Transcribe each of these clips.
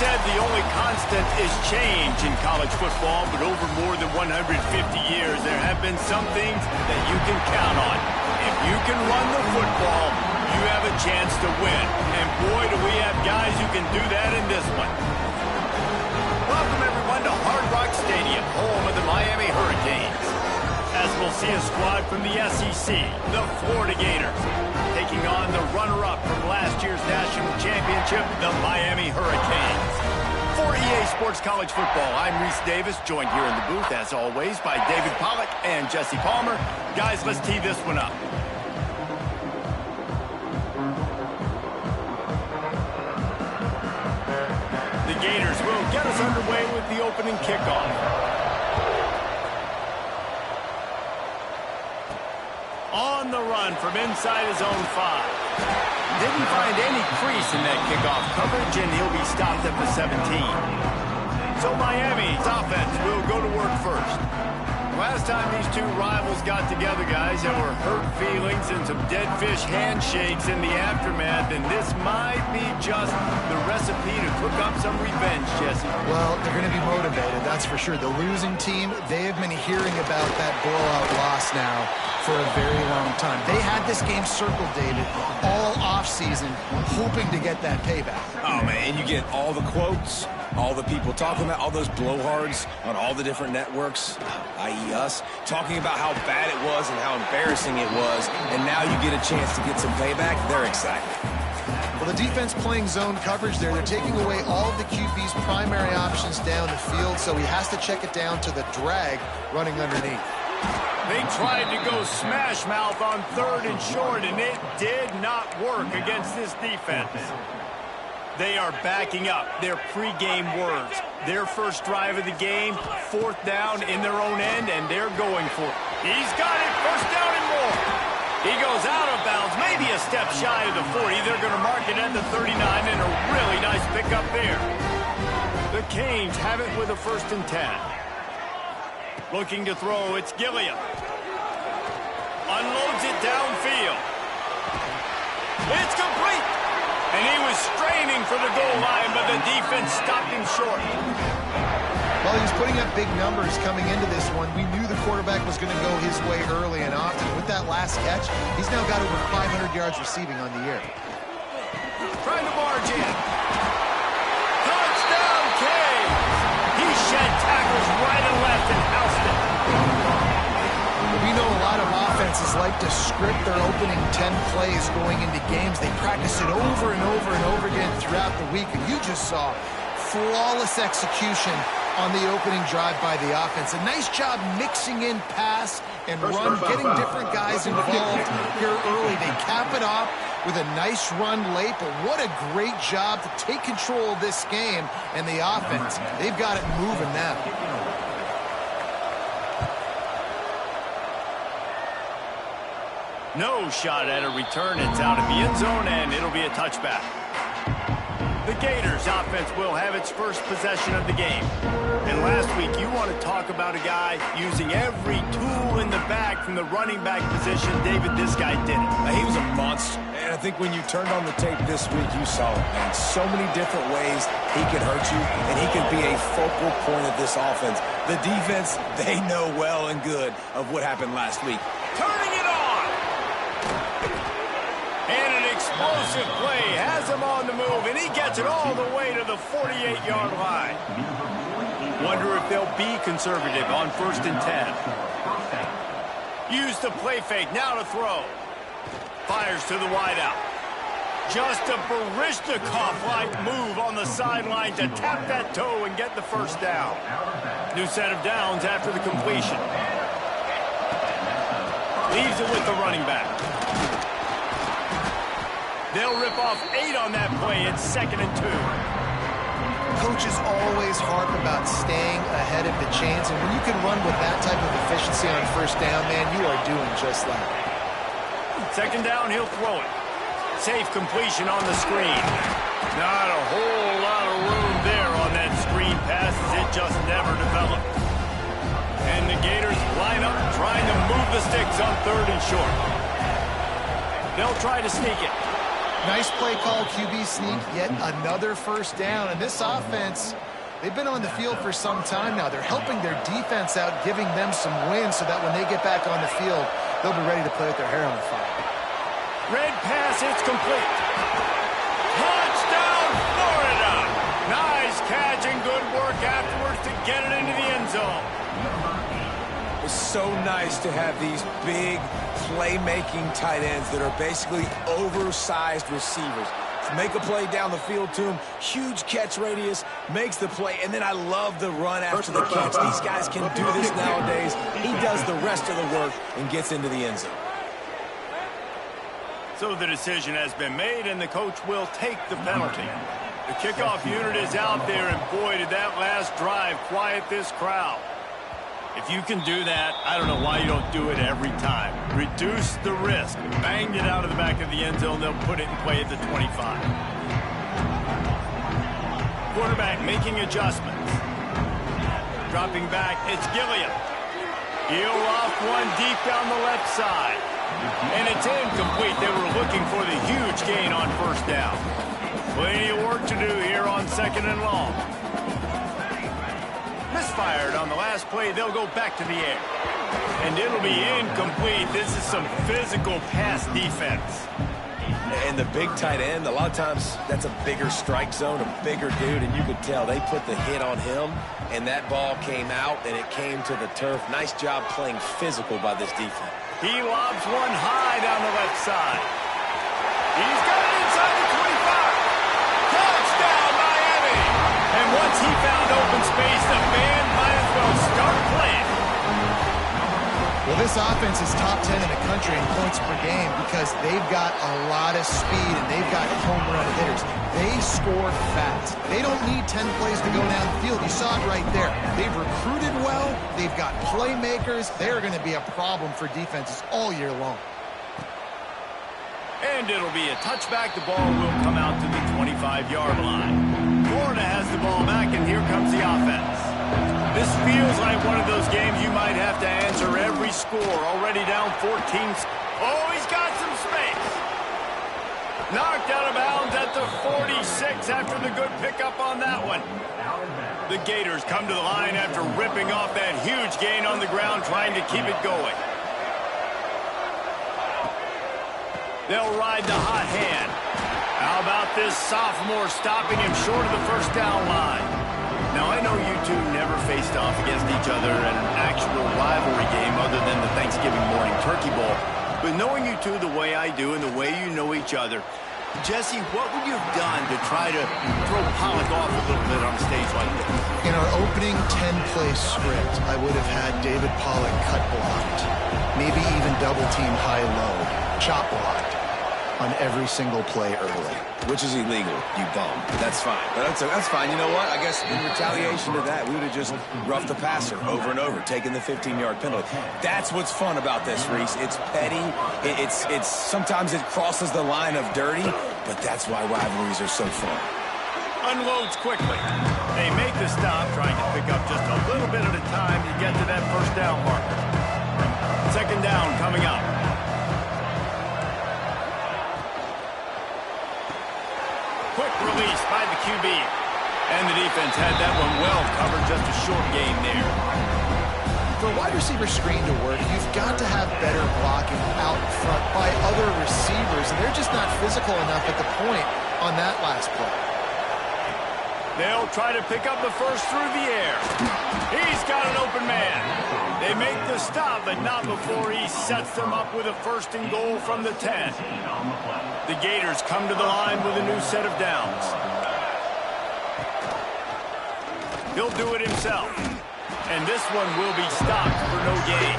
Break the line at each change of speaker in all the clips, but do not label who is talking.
said the only constant is change in college football, but over more than 150 years, there have been some things that you can count on. If you can run the football, you have a chance to win. And boy, do we have guys who can do that in this one. Welcome, everyone, to Hard Rock Stadium, home of the Miami Hurricanes. As we'll see a squad from the SEC, the Florida Gators, taking on the runner-up from last year's national championship, the Miami Hurricanes. For EA Sports College Football, I'm Reese Davis, joined here in the booth, as always, by David Pollack and Jesse Palmer. Guys, let's tee this one up. The Gators will get us underway with the opening kickoff. On the run from inside his own 5. Didn't find any crease in that kickoff coverage, and he'll be stopped at the 17. So Miami's offense will go to work first. Last time these two rivals got together, guys, there were hurt feelings and some dead fish handshakes in the aftermath, and this might be just the recipe to cook up some revenge, Jesse.
Well, they're going to be motivated, that's for sure. The losing team, they have been hearing about that blowout loss now for a very long time. They had this game circled, David, all offseason, hoping to get that payback.
Oh, man, and you get all the quotes, all the people talking about, all those blowhards on all the different networks, i.e. us, talking about how bad it was and how embarrassing it was, and now you get a chance to get some payback. They're excited.
Well, the defense playing zone coverage there. They're taking away all of the QB's primary options down the field, so he has to check it down to the drag running underneath.
They tried to go smash mouth on 3rd and short, and it did not work against this defense. They are backing up their pregame words. Their first drive of the game, 4th down in their own end, and they're going for it. He's got it, 1st down and more. He goes out of bounds, maybe a step shy of the 40. They're going to mark it at the 39, and a really nice pickup there. The Canes have it with a 1st and 10. Looking to throw, it's Gilliam. Unloads it downfield. It's complete. And he was straining for the goal line, but the defense stopped him short.
Well, he was putting up big numbers coming into this one. We knew the quarterback was going to go his way early and often. With that last catch, he's now got over 500 yards receiving on the year.
Trying to barge in. Touchdown, Canes! He shed tackles right and left and housed it.
We know a lot of offenses like to script their opening 10 plays going into games. They practice it over and over and over again throughout the week, and you just saw flawless execution on the opening drive by the offense. A nice job mixing in pass and run, getting different guys involved here early. They cap it off with a nice run late, but what a great job to take control of this game and the offense. They've got it moving now.
No shot at a return. It's out of the end zone, and it'll be a touchback. The Gators offense will have its first possession of the game. And last week, you want to talk about a guy using every tool in the bag from the running back position. David, this guy did it.
He was a monster. And I think when you turned on the tape this week, you saw it, man. So many different ways he can hurt you, and he can be a focal point of this offense. The defense, they know well and good of what happened last week.
Turning it on! And an explosive play has him on the move, and he gets it all the way to the 48-yard line. Wonder if they'll be conservative on 1st and 10. Use the play fake, now to throw. Fires to the wideout. Just a Baryshnikov-like move on the sideline to tap that toe and get the 1st down. New set of downs after the completion. Leaves it with the running back. They'll rip off 8 on that play. It's 2nd and 2.
Coaches always harp about staying ahead of the chains, and when you can run with that type of efficiency on 1st down, man, you are doing just that.
2nd down, he'll throw it. Safe completion on the screen. Not a whole lot of room there on that screen pass, as it just never developed. And the Gators line up trying to move the sticks on 3rd and short. They'll try to sneak it.
Nice play call, QB sneak, yet another first down. And this offense, they've been on the field for some time now. They're helping their defense out, giving them some wins so that when they get back on the field, they'll be ready to play with their hair on fire.
Red pass, it's complete. Touchdown, Florida! Nice catch and good work afterwards to get it into the end zone.
It's so nice to have these big playmaking tight ends that are basically oversized receivers. Make a play down the field to him, huge catch radius, makes the play, and then I love the run after the catch. These guys can do this nowadays. He does the rest of the work and gets into the end zone.
So the decision has been made, and the coach will take the penalty. The kickoff unit is out there, and boy, did that last drive quiet this crowd. If you can do that, I don't know why you don't do it every time. Reduce the risk. Banged it out of the back of the end zone. They'll put it in play at the 25. Quarterback making adjustments. Dropping back, it's Gilliam. He'll off one deep down the left side. And it's incomplete. They were looking for the huge gain on first down. Plenty of work to do here on 2nd and long. Misfired on the last play. They'll go back to the air. And it'll be incomplete. This is some physical pass defense.
And the big tight end, a lot of times that's a bigger strike zone, a bigger dude, and you could tell they put the hit on him, and that ball came out, and it came to the turf. Nice job playing physical by this defense.
He lobs one high down the left side. He's got it inside the 25. Touchdown, Miami! And once he found open space, the band might as well start playing.
Well, this offense is top 10 in the country in points per game because they've got a lot of speed and they've got home run hitters. They score fast. They don't need 10 plays to go down the field. You saw it right there. They've recruited well. They've got playmakers. They're going to be a problem for defenses all year long.
And it'll be a touchback. The ball will come out to the 25-yard line. Florida has the ball back, and here comes the offense. This feels like one of those games you might have to answer every score. Already down 14. Oh, he's got some space. Knocked out of bounds at the 46 after the good pickup on that one. The Gators come to the line after ripping off that huge gain on the ground, trying to keep it going. They'll ride the hot hand. How about this sophomore stopping him short of the first down line? Now, I know you two never faced off against each other in an actual rivalry game other than the Thanksgiving morning turkey bowl. But knowing you two the way I do and the way you know each other, Jesse, what would you have done to try to throw Pollock off a little bit on a stage like this?
In our opening 10-play script, I would have had David Pollock cut blocked, maybe even double-team high-low, chop blocked on every single play early.
Which is illegal, you bum. That's fine. But that's fine. You know what? I guess in retaliation to that, we would have just roughed the passer over and over, taking the 15-yard penalty. That's what's fun about this, Reese. It's petty. It's sometimes it crosses the line of dirty, but that's why rivalries are so fun.
Unloads quickly. They make the stop, trying to pick up just a little bit at a time to get to that first down marker. 2nd down coming up. Quick release by the QB. And the defense had that one well covered, just a short gain there.
For a wide receiver screen to work, you've got to have better blocking out front by other receivers, and they're just not physical enough at the point on that last play.
They'll try to pick up the first through the air. He's got an open man. They make the stop, but not before he sets them up with a 1st and goal from the 10. The Gators come to the line with a new set of downs. He'll do it himself. And this one will be stopped for no gain.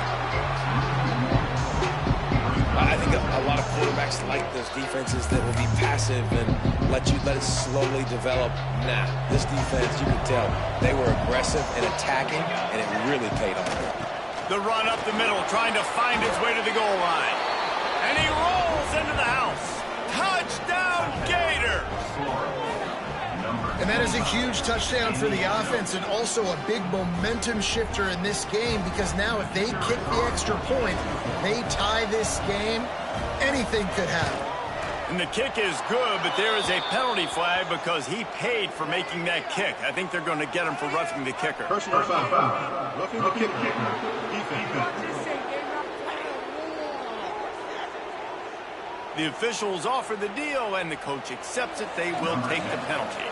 I think a lot of quarterbacks like those defenses that will be passive and let it slowly develop. Nah, this defense, you can tell, they were aggressive and attacking, and it really paid off.
The run up the middle, trying to find his way to the goal line. And he rolls into the house. Touchdown, Gators!
And that is a huge touchdown for the offense and also a big momentum shifter in this game because now if they kick the extra point, they tie this game, anything could happen.
And the kick is good, but there is a penalty flag because he paid for making that kick. I think they're going to get him for roughing the kicker.
Personal foul. Roughing the kicker. Defense.
The officials offer the deal, and the coach accepts it. They will take the penalty.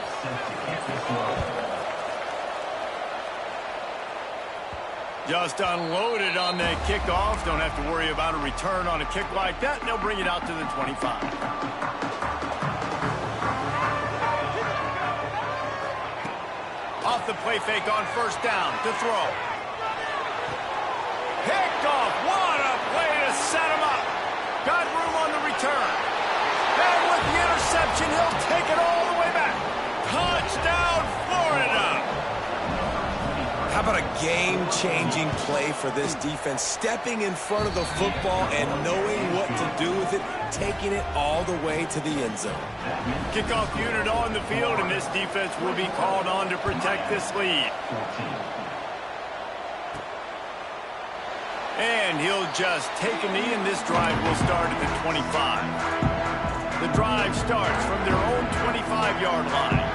Just unloaded on that kickoff. Don't have to worry about a return on a kick like that. They'll bring it out to the 25. Off the play fake on first down to throw. Picked off. What a play to set him up. Got room on the return. And with the interception, he'll take it all the way back. Touchdown, Florida.
How about a game-changing play for this defense? Stepping in front of the football and knowing what to do with it, taking it all the way to the end zone.
Kickoff unit on the field, and this defense will be called on to protect this lead. And he'll just take a knee, and this drive will start at the 25. The drive starts from their own 25-yard line.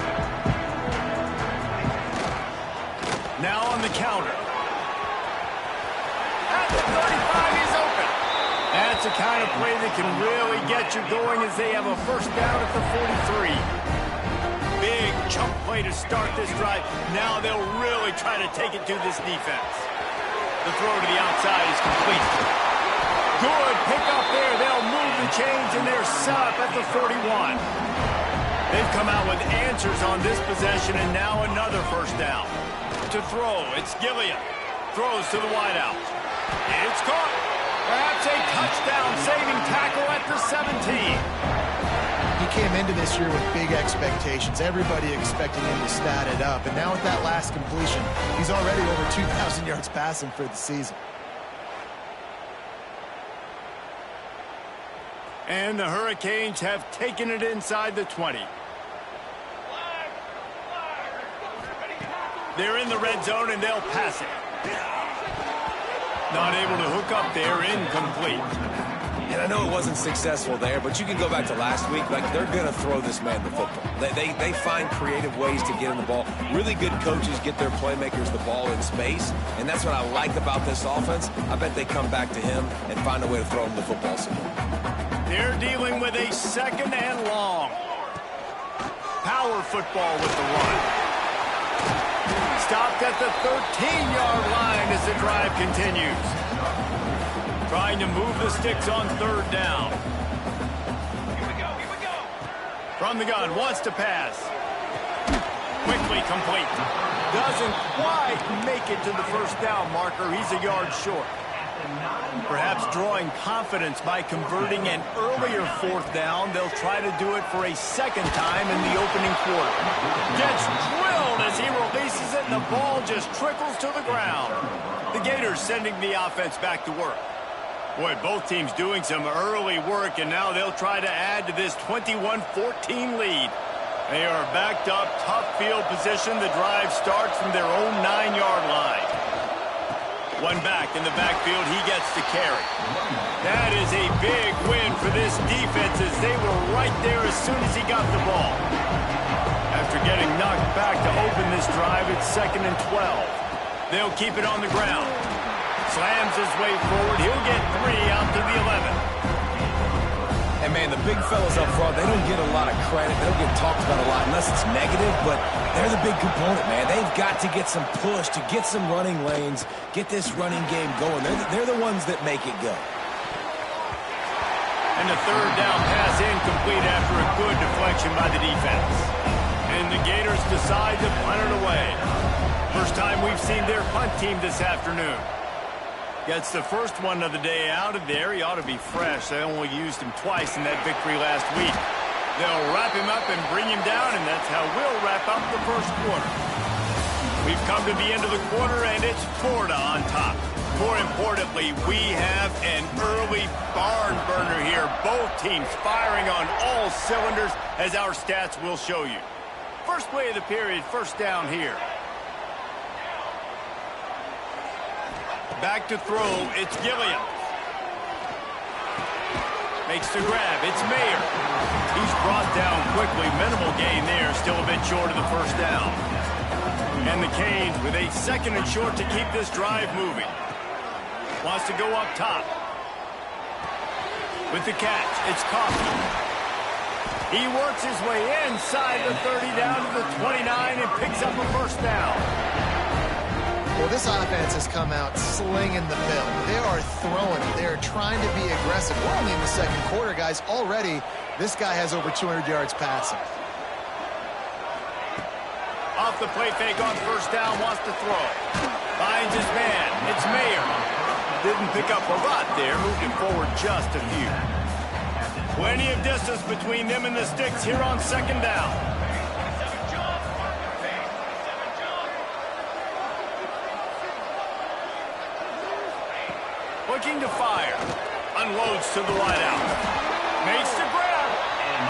Now on the counter. At the 35, he's open. That's the kind of play that can really get you going as they have a first down at the 43. Big chunk play to start this drive. Now they'll really try to take it to this defense. The throw to the outside is complete. Good pickup there. They'll move the chains, and they're set up at the 41. They've come out with answers on this possession, and now another first down. To throw, it's Gilliam. Throws to the wideout. It's caught. Perhaps a touchdown-saving tackle at the 17.
He came into this year with big expectations. Everybody expecting him to stat it up. And now with that last completion, he's already over 2,000 yards passing for the season.
And the Hurricanes have taken it inside the 20. They're in the red zone, and they'll pass it. Not able to hook up there, incomplete.
And I know it wasn't successful there, but you can go back to last week. Like, they're going to throw this man the football. They find creative ways to get him the ball. Really good coaches get their playmakers the ball in space, and that's what I like about this offense. I bet they come back to him and find a way to throw him the football some more.
They're dealing with a second and long. Power football with the run. Stopped at the 13-yard line as the drive continues. Trying to move the sticks on third down. Here we go. From the gun, wants to pass. Quickly complete. Doesn't quite make it to the first down marker. He's a yard short. Perhaps drawing confidence by converting an earlier fourth down. They'll try to do it for a second time in the opening quarter. Gets drilled as he releases it, and the ball just trickles to the ground. The Gators sending the offense back to work. Boy, both teams doing some early work, and now they'll try to add to this 21-14 lead. They are backed up, tough field position. The drive starts from their own 9-yard line. One back in the backfield, he gets to carry. That is a big win for this defense as they were right there as soon as he got the ball. After getting knocked back to open this drive, it's 2nd and 12. They'll keep it on the ground. Slams his way forward. He'll get 3 out to the 11.
And, man, the big fellas up front, they don't get a lot of credit. They don't get talked about a lot unless it's negative, but they're the big component, man. They've got to get some push, to get some running lanes, get this running game going. They're the ones that make it go.
And the third down pass incomplete after a good deflection by the defense. And the Gators decide to punt it away. First time we've seen their punt team this afternoon. Gets the first one of the day out of there. He ought to be fresh. They only used him twice in that victory last week. They'll wrap him up and bring him down, and that's how we'll wrap up the first quarter. We've come to the end of the quarter, and it's Florida on top. More importantly, we have an early barn burner here. Both teams firing on all cylinders, as our stats will show you. First play of the period, first down here. Back to throw, it's Gilliam. Makes the grab. It's Mayer. He's brought down quickly. Minimal gain there. Still a bit short of the first down. And the Canes with a 2nd and short to keep this drive moving. Wants to go up top. With the catch, it's Coffey. He works his way inside the 30 down to the 29 and picks up a first down.
Well, this offense has come out slinging the bill. They are throwing it. They are trying to be aggressive. We're only in the 2nd quarter, guys. Already, this guy has over 200 yards passing.
Off the play fake on first down, wants to throw. Finds his man. It's Mayer. Didn't pick up a lot there. Moved it forward just a few. Plenty of distance between them and the sticks here on 2nd down. Looking to fire. Unloads to the wideout. Makes the grab.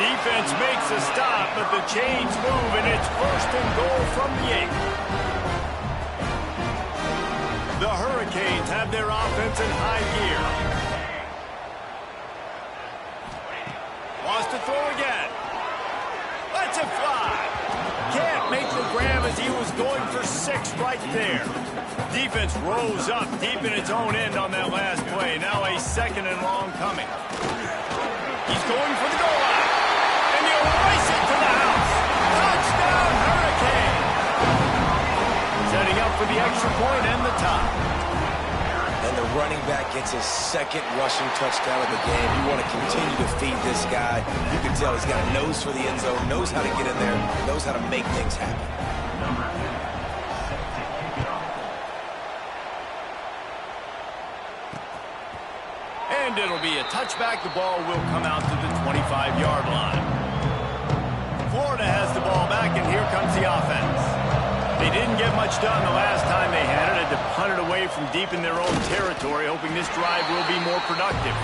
Defense makes a stop, but the chains move, and it's 1st and goal from the 8. The Hurricanes have their offense in high gear. Wants to throw again. Lets it fly. Can't make the grab as he was going for 6 right there. Defense rose up deep in its own end on that last play. Now a 2nd and long coming. He's going for the goal line. And he'll race it to the house. Touchdown, Hurricane. Setting up for the extra point and the tie.
And the running back gets his 2nd rushing touchdown of the game. You want to continue to feed this guy. You can tell he's got a nose for the end zone, knows how to get in there, knows how to make things happen.
And it'll be a touchback. The ball will come out to the 25-yard line. Florida has the ball back, and here comes the offense. They didn't get much done the last time they had it. Had to punt it away from deep in their own territory, hoping this drive will be more productive.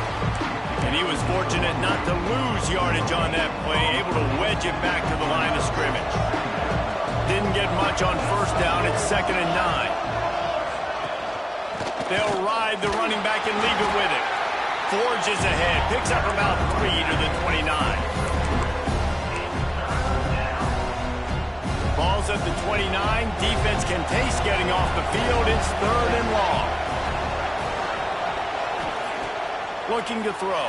And he was fortunate not to lose yardage on that play, able to wedge it back to the line of scrimmage. Didn't get much on first down. It's 2nd and 9. They'll ride the running back and leave it with him. Forges ahead, picks up about 3 to the 29. Ball's at the 29. Defense can taste getting off the field. It's 3rd and long. Looking to throw.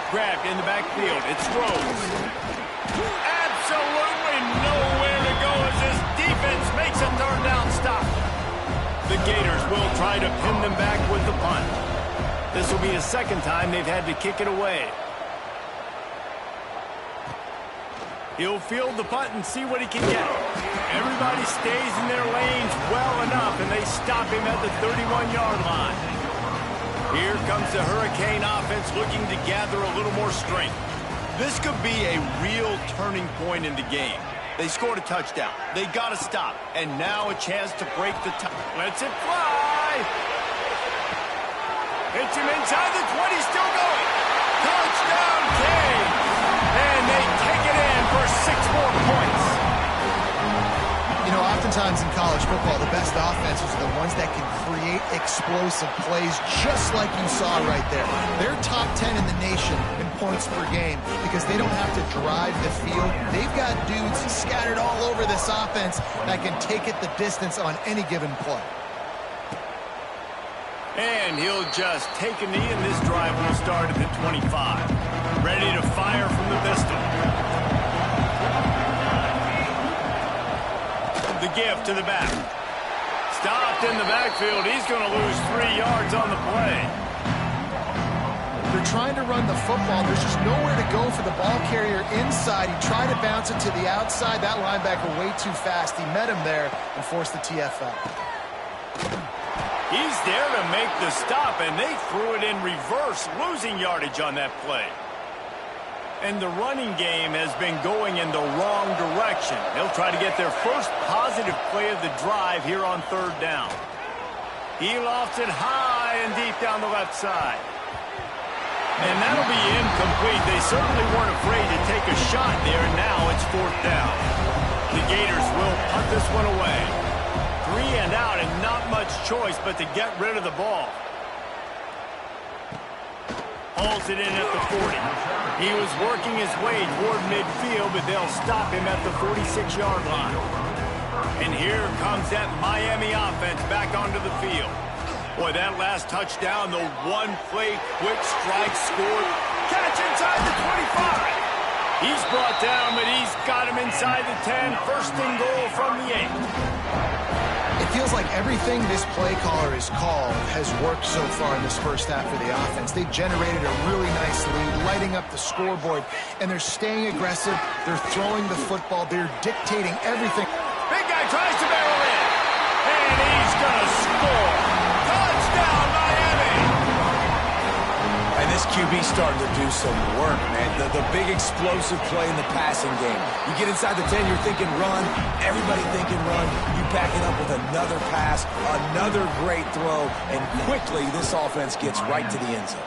Grabbed in the backfield. It's Rhodes. Absolutely nowhere to go as this defense makes a 3rd down stop. The Gators will try to pin them back with the punt. This will be the 2nd time they've had to kick it away. He'll field the punt and see what he can get. Everybody stays in their lanes well enough, and they stop him at the 31-yard line. Here comes the Hurricane offense looking to gather a little more strength. This could be a real turning point in the game. They scored a touchdown. They got to stop. And now a chance to break the tie. Lets it fly. Hits him inside the 20, still going. Touchdown, Canes. And they take it in for 6 more points.
You know, oftentimes in college football, the best offenses are the ones that can create explosive plays just like you saw right there. They're top 10 in the nation in points per game because they don't have to drive the field. They've got dudes scattered all over this offense that can take it the distance on any given play.
And he'll just take a knee, and this drive will start at the 25. Ready to fire from the pistol. The give to the back. Stopped in the backfield. He's going to lose 3 yards on the play.
They're trying to run the football. There's just nowhere to go for the ball carrier inside. He tried to bounce it to the outside. That linebacker way too fast. He met him there and forced the TFL.
He's there to make the stop, and they threw it in reverse, losing yardage on that play. And the running game has been going in the wrong direction. They'll try to get their first positive play of the drive here on 3rd down. He lofts it high and deep down the left side. And that'll be incomplete. They certainly weren't afraid to take a shot there, and now it's 4th down. The Gators will punt this one away. 3 and out, and not much choice but to get rid of the ball. Hauls it in at the 40. He was working his way toward midfield, but they'll stop him at the 46-yard line. And here comes that Miami offense back onto the field. Boy, that last touchdown, the one-play quick strike scored. Catch inside the 25. He's brought down, but he's got him inside the 10. First and goal from the 8.
It feels like everything this play caller has called has worked so far in this first half for the offense. They generated a really nice lead, lighting up the scoreboard, and they're staying aggressive. They're throwing the football. They're dictating everything.
Big guy tries to barrel in, and he's going to score. Touchdown, Miami!
And this QB's starting to do some work, man. The big explosive play in the passing game. You get inside the 10, you're thinking run. Everybody thinking run. You back it up with another pass, another great throw, and quickly this offense gets right to the end zone.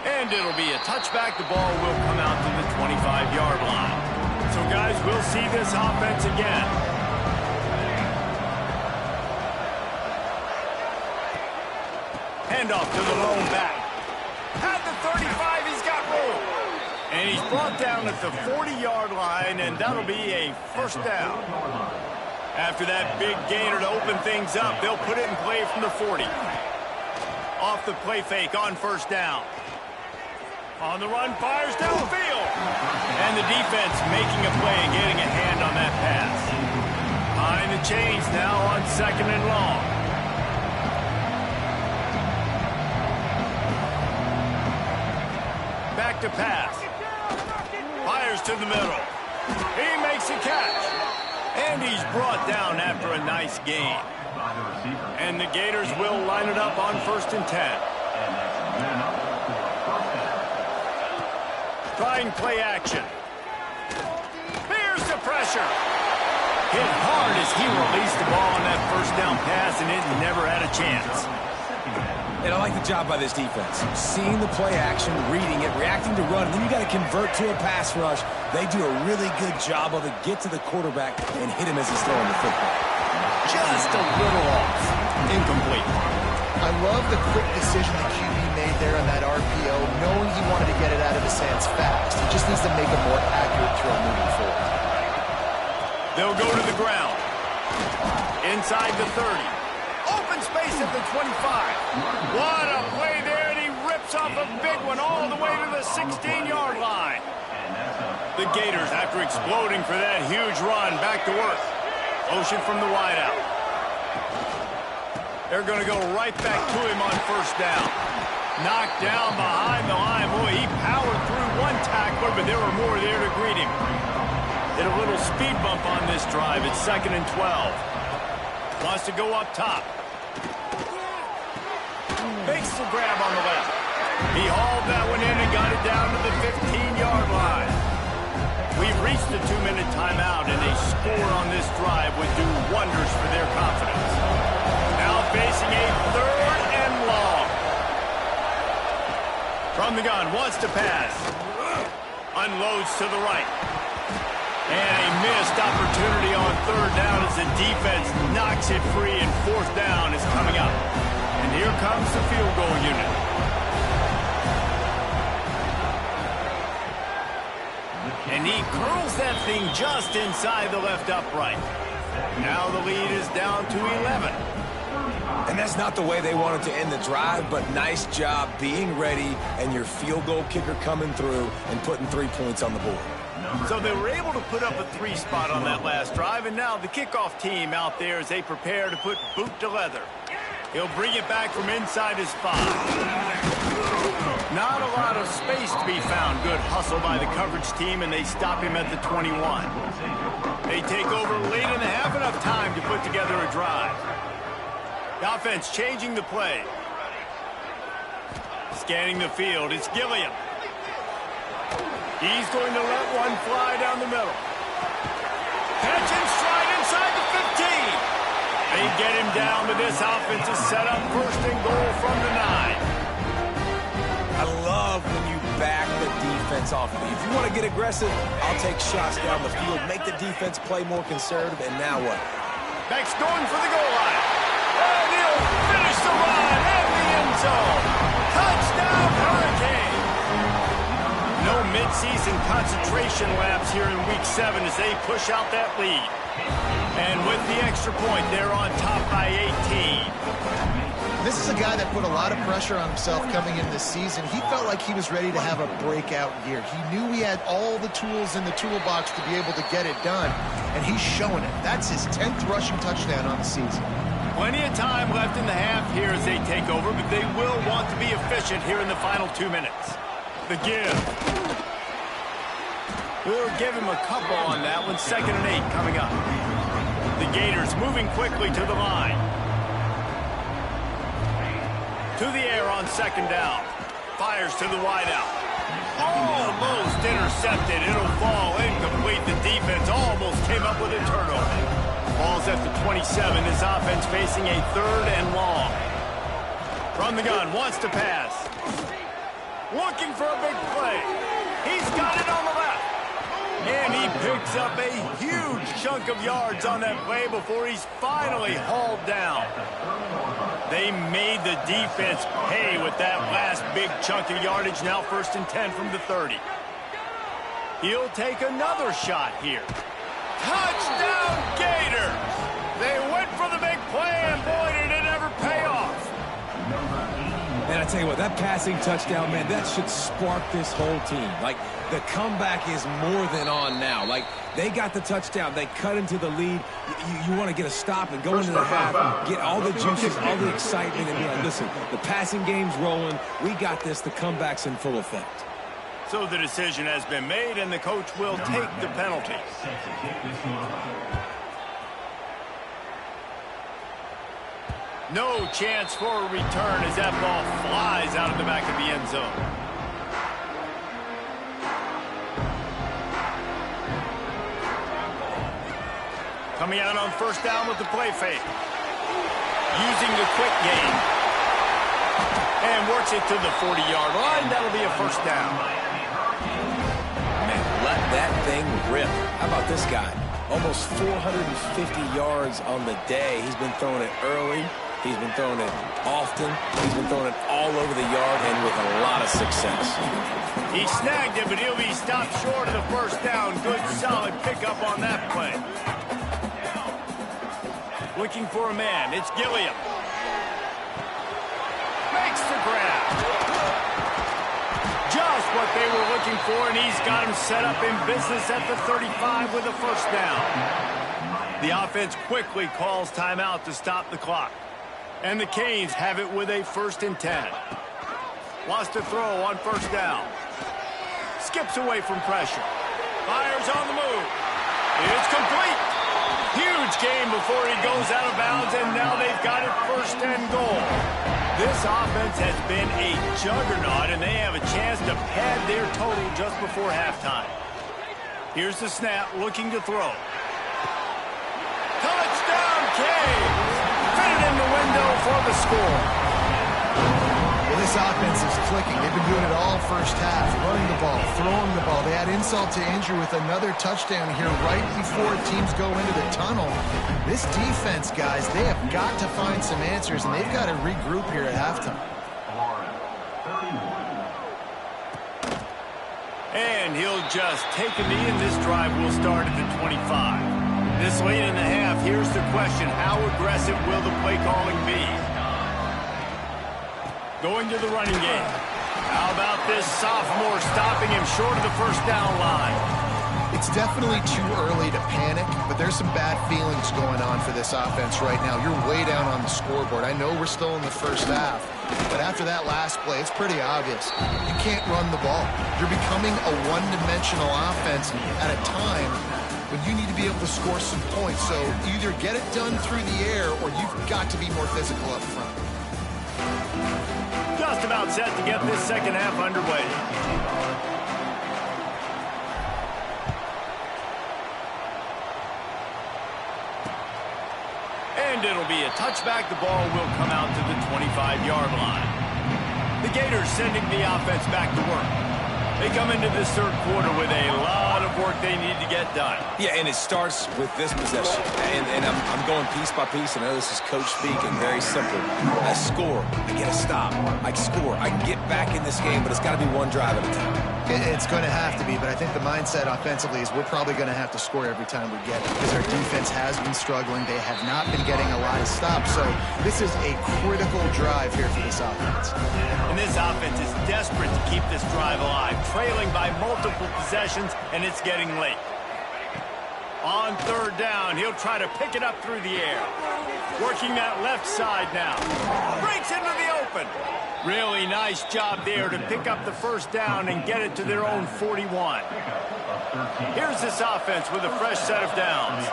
And it'll be a touchback. The ball will come out to the 25-yard line. So, guys, we'll see this offense again. Handoff to the lone back. At the 35, he's got room. And he's brought down at the 40-yard line, and that'll be a first down. After that big gainer to open things up, they'll put it in play from the 40. Off the play fake on first down. On the run, fires downfield. And the defense making a play and getting a hand on that pass. Behind the chains now on second and long. Back to pass. Fires to the middle. He makes a catch. And he's brought down after a nice gain. And the Gators will line it up on first and 10. Trying play action. Here's the pressure. Hit hard as he released the ball on that first down pass, and it never had a chance.
And I like the job by this defense. Seeing the play action, reading it, reacting to run, and then you got to convert to a pass rush. They do a really good job of it. Get to the quarterback and hit him as he's throwing the football.
Just a little off. Incomplete.
I love the quick decision the QB made there on that RPO, knowing he wanted to get it out of his hands fast. He just needs to make a more accurate throw moving forward.
They'll go to the ground. Inside the 30. Open space at the 25. What a play there, and he rips off a big one all the way to the 16-yard line. The Gators, after exploding for that huge run, back to work. Motion from the wideout. They're going to go right back to him on first down. Knocked down behind the line. Boy, he powered through one tackler, but there were more there to greet him. Hit a little speed bump on this drive. It's second and 12. Wants to go up top. Makes the grab on the left. He hauled that one in and got it down to the 15-yard line. We've reached the 2-minute timeout, and a score on this drive would do wonders for their confidence. Now facing a third and long. From the gun, wants to pass. Unloads to the right. And a missed opportunity on third down as the defense knocks it free, and fourth down is coming up. And here comes the field goal unit. And he curls that thing just inside the left upright. Now the lead is down to 11.
And that's not the way they wanted to end the drive, but nice job being ready and your field goal kicker coming through and putting 3 points on the board.
So they were able to put up a 3 spot on that last drive, and now the kickoff team out there as they prepare to put boot to leather. He'll bring it back from inside his 5. Not a lot of space to be found. Good hustle by the coverage team, and they stop him at the 21. They take over late in the half, enough time to put together a drive. The offense changing the play. Scanning the field, it's Gilliam. He's going to let one fly down the middle. Catch and stride inside the 15. They get him down, but this offense is set up first and goal from the 9.
I love when you back the defense off of you. If you want to get aggressive, I'll take shots down the field, make the defense play more conservative, and now what?
Beck's going for the goal line. And he'll finish the run at the end so. Touchdown, Hurricane! No midseason concentration laps here in Week 7 as they push out that lead. And with the extra point, they're on top by 18.
This is a guy that put a lot of pressure on himself coming in this season. He felt like he was ready to have a breakout year. He knew he had all the tools in the toolbox to be able to get it done, and he's showing it. That's his 10th rushing touchdown on the season.
Plenty of time left in the half here as they take over, but they will want to be efficient here in the final 2 minutes. The give. We'll give him a couple on that one. 2nd and 8 coming up. The Gators moving quickly to the line. To the air on 2nd down. Fires to the wideout. Almost intercepted. It'll fall incomplete. The defense almost came up with a turnover. Ball's at the 27. This offense facing a 3rd and long. From the gun, wants to pass. Looking for a big play. He's got it on the left. And he picks up a huge chunk of yards on that play before he's finally hauled down. They made the defense pay with that last big chunk of yardage. Now 1st and 10 from the 30. He'll take another shot here. Touchdown, Gators! They went for the big play, and boy, did it ever pay off.
And I tell you what, that passing touchdown, man, that should spark this whole team. Like, the comeback is more than on now. Like, they got the touchdown. They cut into the lead. You want to get a stop and go into the half, get all the juices, all the excitement, and be like, listen, the passing game's rolling. We got this. The comeback's in full effect.
So the decision has been made, and the coach will take the penalty. No chance for a return as that ball flies out of the back of the end zone. Coming out on 1st down with the play fake. Using the quick game. And works it to the 40-yard line. That'll be a 1st down.
Man, let that thing rip. How about this guy? Almost 450 yards on the day. He's been throwing it early. He's been throwing it often. He's been throwing it all over the yard and with a lot of success.
He snagged it, but he'll be stopped short of the 1st down. Good, solid pickup on that play. Looking for a man. It's Gilliam. Makes the grab. Just what they were looking for, and he's got him set up in business at the 35 with a 1st down. The offense quickly calls timeout to stop the clock. And the Canes have it with a 1st and 10. Wants to throw on 1st down. Skips away from pressure. Fires on the move. It's complete. Huge game before he goes out of bounds, and now they've got it 1st and goal. This offense has been a juggernaut, and they have a chance to pad their total just before halftime. Here's the snap, looking to throw. Touchdown, Canes! Fitted in the window for the score.
Well, this offense is clicking. They've been doing it all 1st half, running the ball, throwing the ball. They had insult to injury with another touchdown here right before teams go into the tunnel. This defense, guys, they have got to find some answers, and they've got to regroup here at halftime.
And he'll just take a knee, and this drive will start at the 25. This late in the half, here's the question. How aggressive will the play calling be? Going to the running game. How about this sophomore stopping him short of the 1st down line?
It's definitely too early to panic, but there's some bad feelings going on for this offense right now. You're way down on the scoreboard. I know we're still in the 1st half, but after that last play, it's pretty obvious. You can't run the ball. You're becoming a one-dimensional offense at a time when you need to be able to score some points. So either get it done through the air or you've got to be more physical up front.
Just about set to get this 2nd half underway. And it'll be a touchback. The ball will come out to the 25-yard line. The Gators sending the offense back to work. They come into this third quarter with a lot of work they need to get done.
Yeah, and it starts with this possession. And I'm going piece by piece. I know this is coach speak and very simple. I score. I get a stop. I score. I can get back in this game, but it's got to be one drive at a time.
It's going to have to be, but I think the mindset offensively is we're probably going to have to score every time we get it because our defense has been struggling. They have not been getting a lot of stops, so this is a critical drive here for this offense.
And this offense is desperate to keep this drive alive, trailing by multiple possessions, and it's getting late. On third down, he'll try to pick it up through the air. Working that left side now. Breaks into the open. Really nice job there to pick up the first down and get it to their own 41. Here's this offense with a fresh set of downs.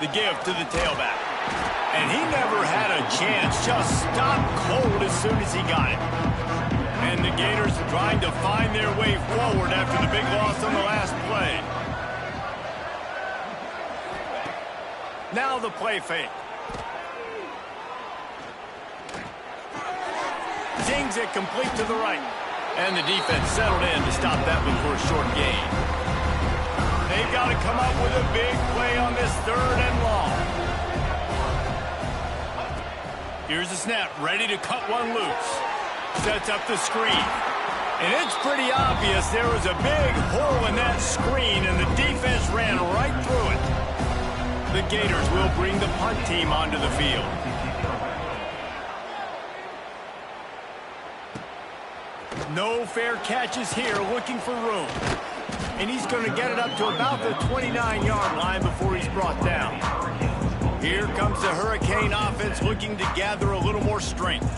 The give to the tailback. And he never had a chance, just stopped cold as soon as he got it. And the Gators trying to find their way forward after the big loss on the last play. Now the play fake. Zings it complete to the right. And the defense settled in to stop that one for a short gain. They've got to come up with a big play on this third and long. Here's the snap, ready to cut one loose. Sets up the screen. And it's pretty obvious there was a big hole in that screen, and the defense ran right through it. The Gators will bring the punt team onto the field. No fair catches here, looking for room. And he's going to get it up to about the 29-yard line before he's brought down. Here comes the Hurricane offense looking to gather a little more strength.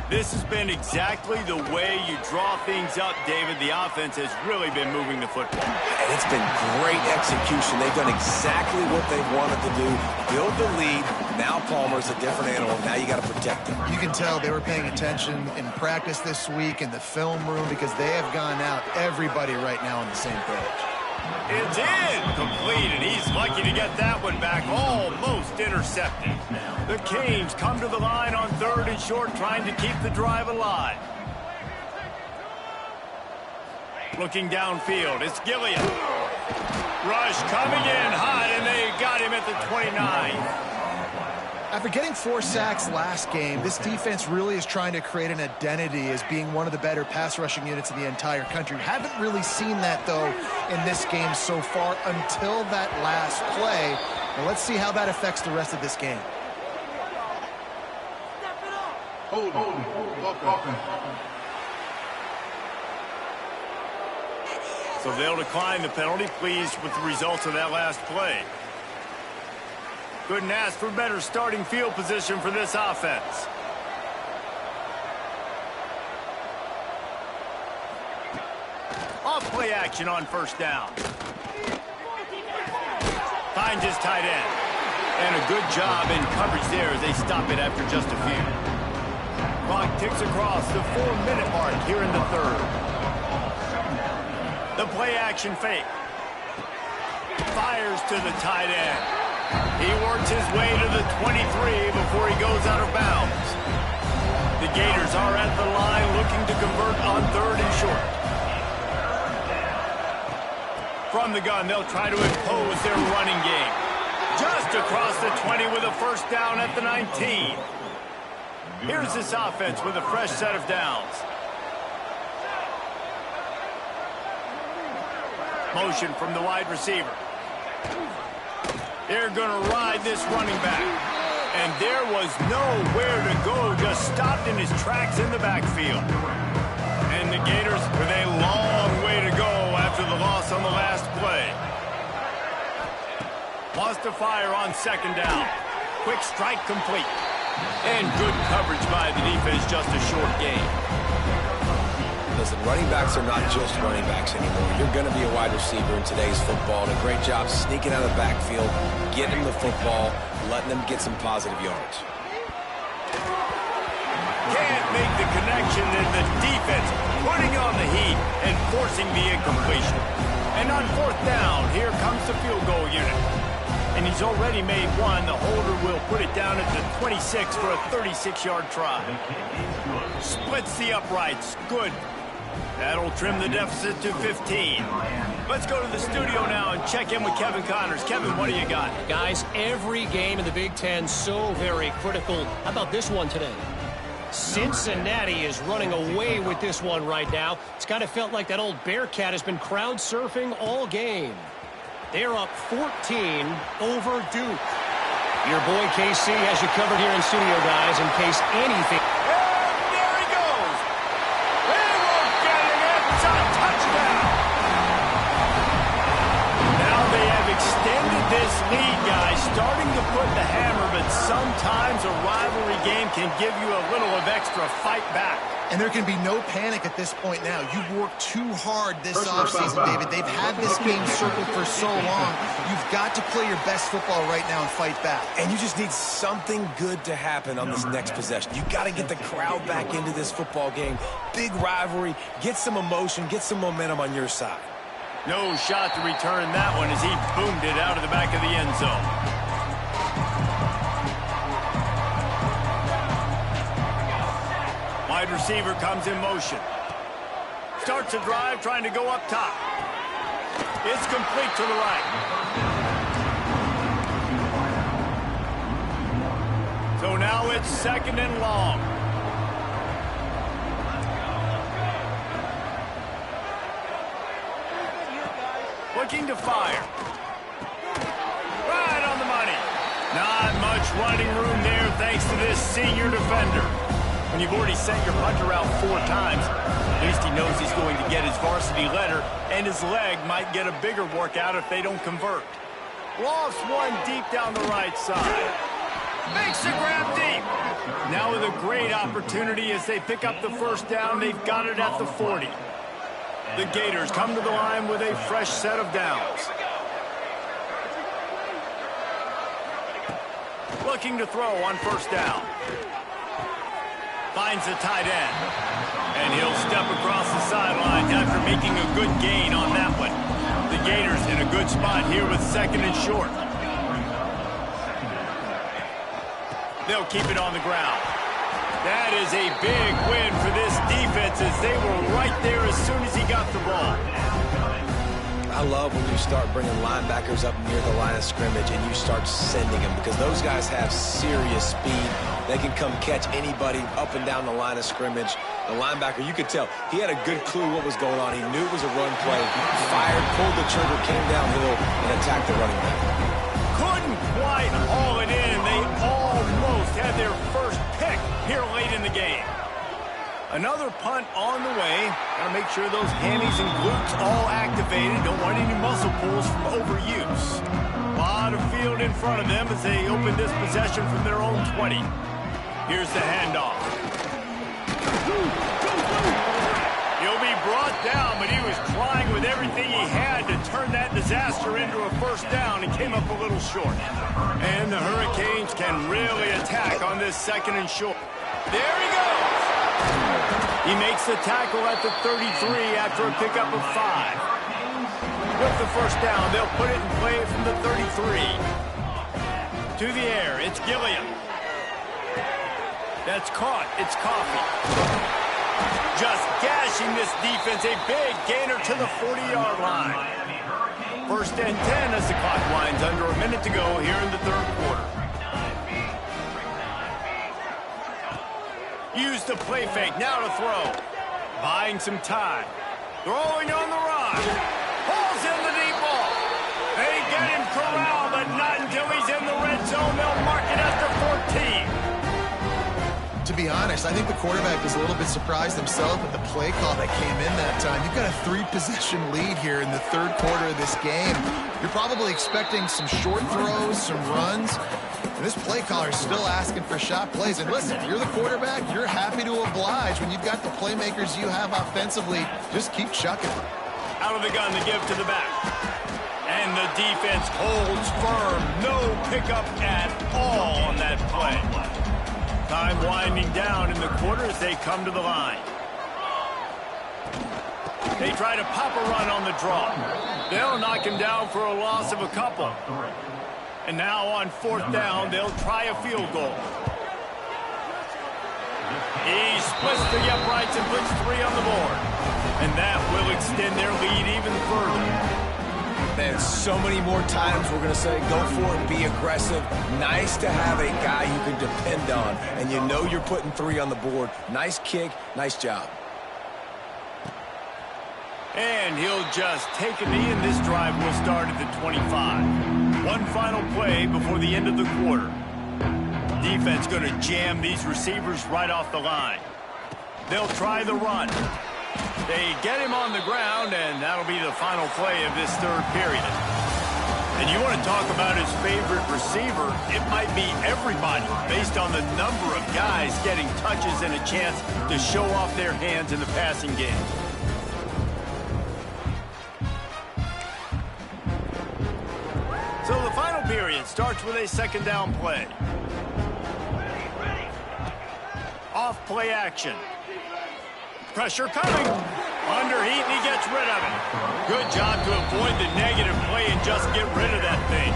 This has been exactly the way you draw things up, David. The offense has really been moving the football.
And it's been great execution. They've done exactly what they wanted to do. Build the lead. Now Palmer's a different animal. Now you got to protect him.
You can tell they were paying attention in practice this week in the film room because they have gone out, everybody right now on the same page.
It's incomplete, and he's lucky to get that one back, almost intercepted. The Canes come to the line on third and short, trying to keep the drive alive. Looking downfield, it's Gilliam. Rush coming in hot, and they got him at the 29.
After getting 4 sacks last game, this defense really is trying to create an identity as being one of the better pass rushing units in the entire country. Haven't really seen that, though, in this game so far until that last play. Now let's see how that affects the rest of this game.
Hold on.
So they'll decline the penalty, pleased with the results of that last play. Couldn't ask for better starting field position for this offense. Off play action on first down. Finds his tight end. And a good job in coverage there as they stop it after just a few. Clock ticks across the 4-minute mark here in the third. The play action fake. Fires to the tight end. He works his way to the 23 before he goes out of bounds. The Gators are at the line looking to convert on third and short. From the gun, they'll try to impose their running game. Just across the 20 with a first down at the 19. Here's this offense with a fresh set of downs. Motion from the wide receiver. They're going to ride this running back. And there was nowhere to go, just stopped in his tracks in the backfield. And the Gators with a long way to go after the loss on the last play. Wants to fire on second down. Quick strike complete. And good coverage by the defense, just a short gain.
Listen, running backs are not just running backs anymore. You're going to be a wide receiver in today's football. And a great job sneaking out of the backfield, getting him the football, letting them get some positive yards.
Can't make the connection, and the defense putting on the heat and forcing the incompletion. And on fourth down, here comes the field goal unit. And he's already made one. The holder will put it down at the 26 for a 36-yard try. Splits the uprights. Good. That'll trim the deficit to 15. Let's go to the studio now and check in with Kevin Connors. Kevin, what do you got?
Guys, every game in the Big Ten so very critical. How about this one today? Cincinnati is running away with this one right now. It's kind of felt like that old Bearcat has been crowd surfing all game. They're up 14 over Duke. Your boy KC has you covered here in studio, guys, in case anything.
And there he goes. They won't get it. It's a touchdown. Now they have extended this lead, guys, starting to put the hammer, but sometimes a rivalry game can give you a little of extra fight back.
And there can be no panic at this point now. You've worked too hard this offseason, David. They've had this game circled for so long. You've got to play your best football right now and fight back.
And you just need something good to happen on this next possession. You got to get the crowd back into this football game. Big rivalry. Get some emotion. Get some momentum on your side.
No shot to return that one as he boomed it out of the back of the end zone. Wide receiver comes in motion. Starts a drive trying to go up top. It's complete to the right. So now it's 2nd and long. Looking to fire. Right on the money. Not much running room there thanks to this senior defender. When you've already sent your punter out 4 times, at least he knows he's going to get his varsity letter, and his leg might get a bigger workout if they don't convert. Lofts one deep down the right side. Makes the grab deep. Now with a great opportunity as they pick up the 1st down, they've got it at the 40. The Gators come to the line with a fresh set of downs. Looking to throw on 1st down. Finds the tight end. And he'll step across the sidelines after making a good gain on that one. The Gators in a good spot here with 2nd and short. They'll keep it on the ground. That is a big win for this defense as they were right there as soon as he got the ball.
I love when you start bringing linebackers up near the line of scrimmage and you start sending them because those guys have serious speed. They can come catch anybody up and down the line of scrimmage. The linebacker, you could tell, he had a good clue what was going on. He knew it was a run play. He fired, pulled the trigger, came downhill, and attacked the running back.
Couldn't quite haul it in. They almost had their first pick here late in the game. Another punt on the way. Got to make sure those hammies and glutes all activated. Don't want any muscle pulls from overuse. A lot of field in front of them as they open this possession from their own 20. Here's the handoff. He'll be brought down, but he was trying with everything he had to turn that disaster into a 1st down and came up a little short. And the Hurricanes can really attack on this 2nd and short. There he goes. He makes the tackle at the 33 after a pickup of 5. With the 1st down, they'll put it in play from the 33. To the air, it's Gilliam. That's caught. It's Coffee. Just gashing this defense. A big gainer to the 40-yard line. 1st and 10 as the clock winds under a minute to go here in the 3rd quarter. Use the play fake, now to throw. Buying some time. Throwing on the run. Pulls in the deep ball. They get him corralled, but not until he's in the red zone. They'll mark it at the 14.
To be honest, I think the quarterback was a little bit surprised himself with the play call that came in that time. You've got a 3-possession lead here in the 3rd quarter of this game. You're probably expecting some short throws, some runs. And this play caller is still asking for shot plays. And listen, you're the quarterback. You're happy to oblige when you've got the playmakers you have offensively. Just keep chucking.
Out of the gun, the give to the back. And the defense holds firm. No pickup at all on that play. Time winding down in the quarter as they come to the line. They try to pop a run on the draw. They'll knock him down for a loss of a couple. And now on 4th down, they'll try a field goal. He splits the uprights and puts 3 on the board. And that will extend their lead even further.
And so many more times we're going to say, go for it, be aggressive. Nice to have a guy you can depend on, and you know you're putting 3 on the board. Nice kick, nice job.
And he'll just take a knee, and this drive will start at the 25. One final play before the end of the quarter. Defense going to jam these receivers right off the line. They'll try the run. They get him on the ground, and that'll be the final play of this third period. And you want to talk about his favorite receiver, it might be everybody based on the number of guys getting touches and a chance to show off their hands in the passing game. So the final period starts with a second down play. Off play action. Pressure coming. Underheat, and he gets rid of it. Good job to avoid the negative play and just get rid of that thing.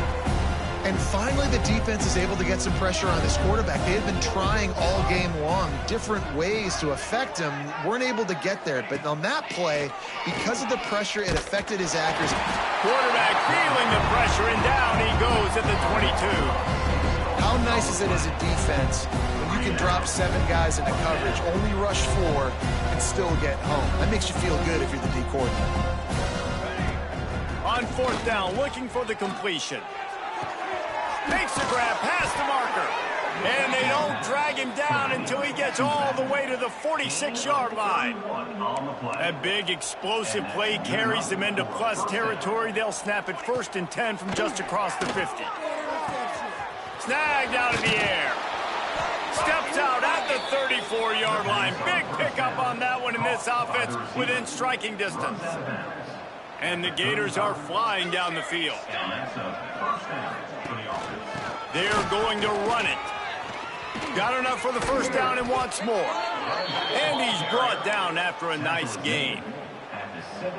And finally, the defense is able to get some pressure on this quarterback. They had been trying all game long different ways to affect him. Weren't able to get there. But on that play, because of the pressure, it affected his accuracy.
Quarterback feeling the pressure, and down he goes at the 22.
How nice is it as a defense when you can drop 7 guys into coverage, only rush 4, and still get home? That makes you feel good if you're the D coordinator.
On fourth down, looking for the completion. Makes a grab past the marker. And they don't drag him down until he gets all the way to the 46-yard line. That big explosive play carries them into plus territory. They'll snap it 1st and 10 from just across the 50. Snagged out of the air. Steps out at the 34-yard line. Big pickup on that one in this offense within striking distance. And the Gators are flying down the field. They're going to run it. Got enough for the first down and wants more. And he's brought down after a nice gain.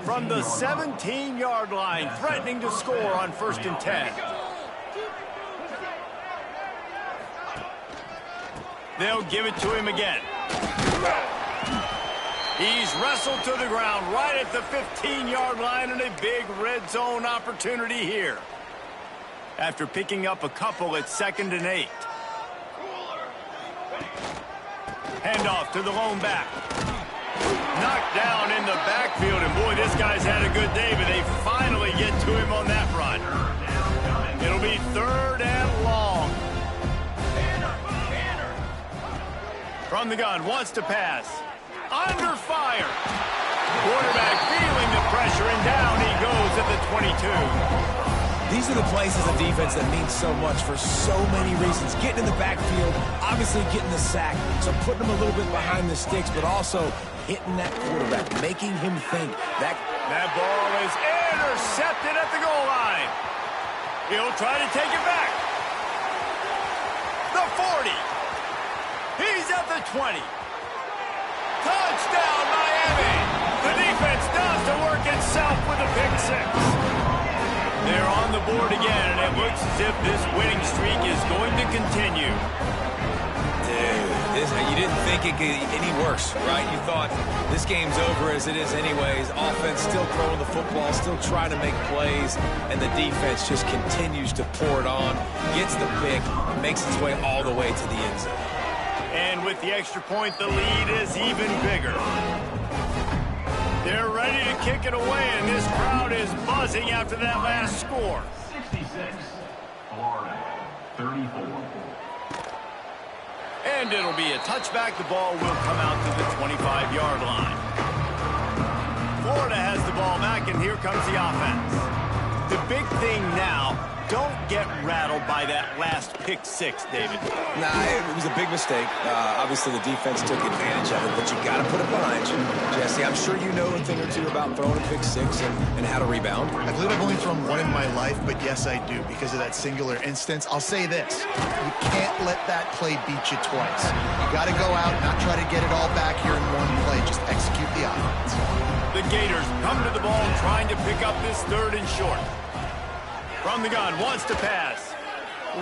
From the 17-yard line, threatening to score on 1st and 10. They'll give it to him again. He's wrestled to the ground right at the 15-yard line, and a big red zone opportunity here. After picking up a couple at 2nd and 8. Handoff to the lone back. Knocked down in the backfield, and boy, this guy's had a good day, but they finally get to him on that run. It'll be 3rd and long. From the gun, wants to pass. Under fire. Quarterback feeling the pressure, and down he goes at the 22.
These are the plays as a defense that mean so much for so many reasons. Getting in the backfield, obviously getting the sack, so putting him a little bit behind the sticks, but also hitting that quarterback, making him think. That
ball is intercepted at the goal line. He'll try to take it back. The 40. He's at the 20. Touchdown, Miami. The defense does the work itself with a pick 6. They're on the board again, and it looks as if this winning streak is going to continue.
Dude, you didn't think it could get any worse, right? You thought this game's over as it is anyways. Offense still throwing the football, still trying to make plays, and the defense just continues to pour it on, gets the pick, makes its way all the way to the end zone.
And with the extra point, the lead is even bigger. They're ready to kick it away, and this crowd is buzzing after that last score.
66, Florida, 34.
And it'll be a touchback. The ball will come out to the 25-yard line. Florida has the ball back, and here comes the offense. The big thing now, don't get rattled by that last pick 6, David.
Nah, it was a big mistake. Obviously, the defense took advantage of it, but you got to put it behind you. Jesse, I'm sure you know a thing or two about throwing a pick 6 and how to rebound.
I believe I've only thrown one in my life, but yes, I do, because of that singular instance. I'll say this. You can't let that play beat you twice. You got to go out, not try to get it all back here in one play. Just execute the offense.
The Gators come to the ball trying to pick up this 3rd and short. From the gun, wants to pass.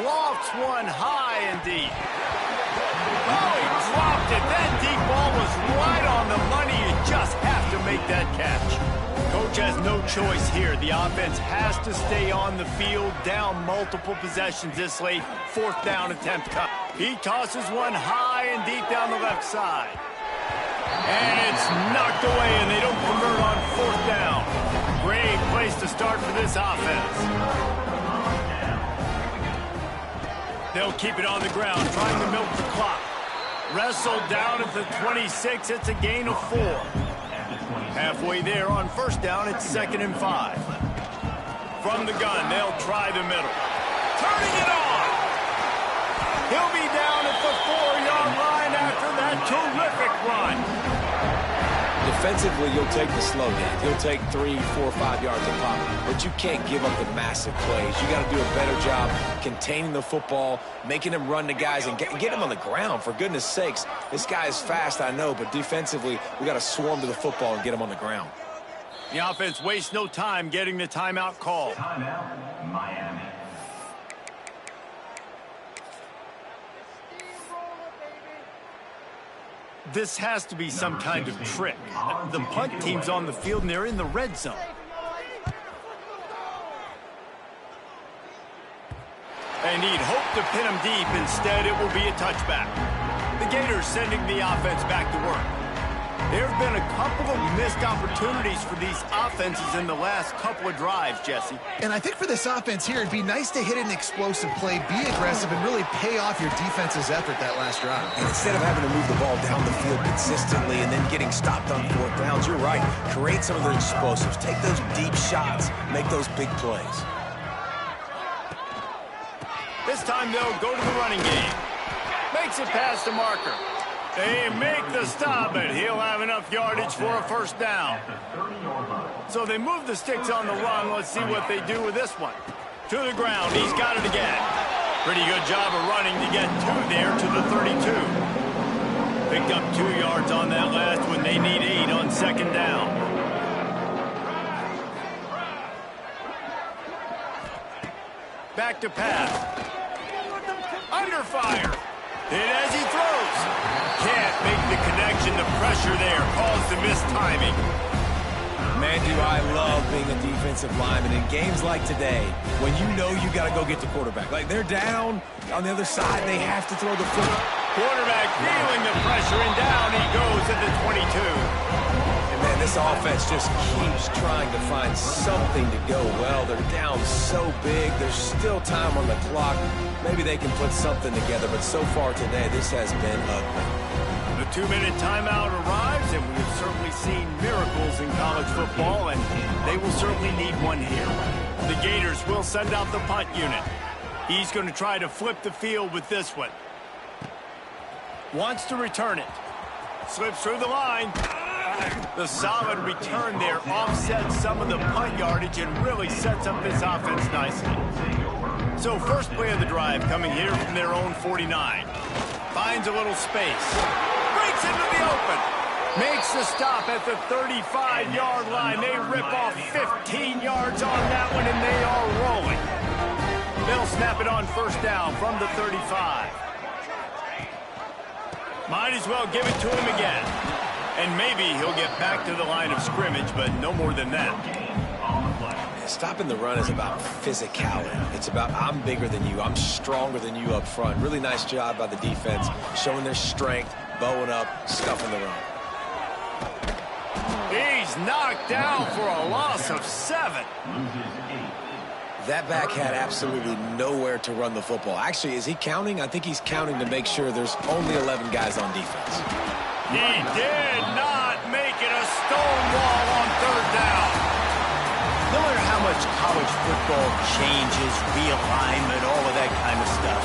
Lofts one high and deep. Oh, he dropped it. That deep ball was right on the money. You just have to make that catch. Coach has no choice here. The offense has to stay on the field, down multiple possessions this late. 4th down attempt come. He tosses one high and deep down the left side. And it's knocked away, and they don't convert on 4th down. Great place to start for this offense. They'll keep it on the ground, trying to milk the clock. Wrestled down at the 26. It's a gain of 4. Halfway there on 1st down, it's 2nd and 5. From the gun, they'll try the middle. Turning it on! He'll be down at the 4-yard line after that terrific run.
Defensively, you'll take the slow down. You'll take 3, 4, 5 yards a pop, but you can't give up the massive plays. You got to do a better job containing the football, making them run the guys, and get them on the ground. For goodness sakes, this guy is fast, I know, but defensively, we got to swarm to the football and get him on the ground.
The offense wastes no time getting the timeout call.
Timeout, Miami.
This has to be some kind of trick. The punt team's on the field and they're in the red zone. And he'd hope to pin him deep. Instead, it will be a touchback. The Gators sending the offense back to work. There have been a couple of missed opportunities for these offenses in the last couple of drives, Jesse.
And I think for this offense here, it'd be nice to hit an explosive play, be aggressive, and really pay off your defense's effort that last drive.
And instead of having to move the ball down the field consistently and then getting stopped on 4th downs, you're right. Create some of those explosives. Take those deep shots. Make those big plays.
This time they'll go to the running game. Makes it past the marker. They make the stop, but he'll have enough yardage for a 1st down. So they move the sticks on the run. Let's see what they do with this one. To the ground. He's got it again. Pretty good job of running to get 2 there to the 32. Picked up 2 yards on that last one. They need 8 on 2nd down. Back to pass. Under fire. Hit as he throws. Can't make the connection. The pressure there caused the missed timing.
Man, do I love being a defensive lineman in games like today when you know you got to go get the quarterback. Like, they're down on the other side. They have to throw the football.
Quarterback feeling the pressure, and down he goes at the 22.
And, man, this offense just keeps trying to find something to go well. They're down so big. There's still time on the clock. Maybe they can put something together, but so far today, this has been ugly.
The 2-minute timeout arrives, and we have certainly seen miracles in college football, and they will certainly need one here. The Gators will send out the punt unit. He's going to try to flip the field with this one. Wants to return it. Slips through the line. The solid return there offsets some of the punt yardage and really sets up this offense nicely. So first play of the drive coming here from their own 49. Finds a little space. Breaks into the open. Makes the stop at the 35-yard line. They rip off 15 yards on that one, and they are rolling. They'll snap it on 1st down from the 35. Might as well give it to him again. And maybe he'll get back to the line of scrimmage, but no more than that.
Stopping the run is about physicality. It's about I'm bigger than you. I'm stronger than you up front. Really nice job by the defense, showing their strength, bowing up, stuffing the run.
He's knocked down for a loss of 7.
That back had absolutely nowhere to run the football. Actually, is he counting? I think he's counting to make sure there's only 11 guys on defense.
He did not make it a stonewall on 3rd down. No matter how much college football changes, realignment, all of that kind of stuff,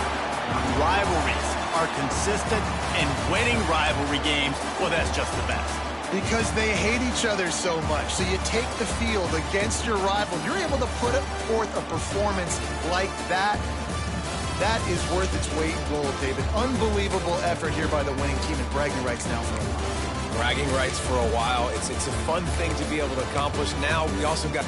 rivalries are consistent, and winning rivalry games, well, that's just the best.
Because they hate each other so much. So you take the field against your rival. You're able to put forth a performance like that. That is worth its weight in gold, David. Unbelievable effort here by the winning team, and bragging rights now for a while.
Bragging rights for a while. It's a fun thing to be able to accomplish. Now we also got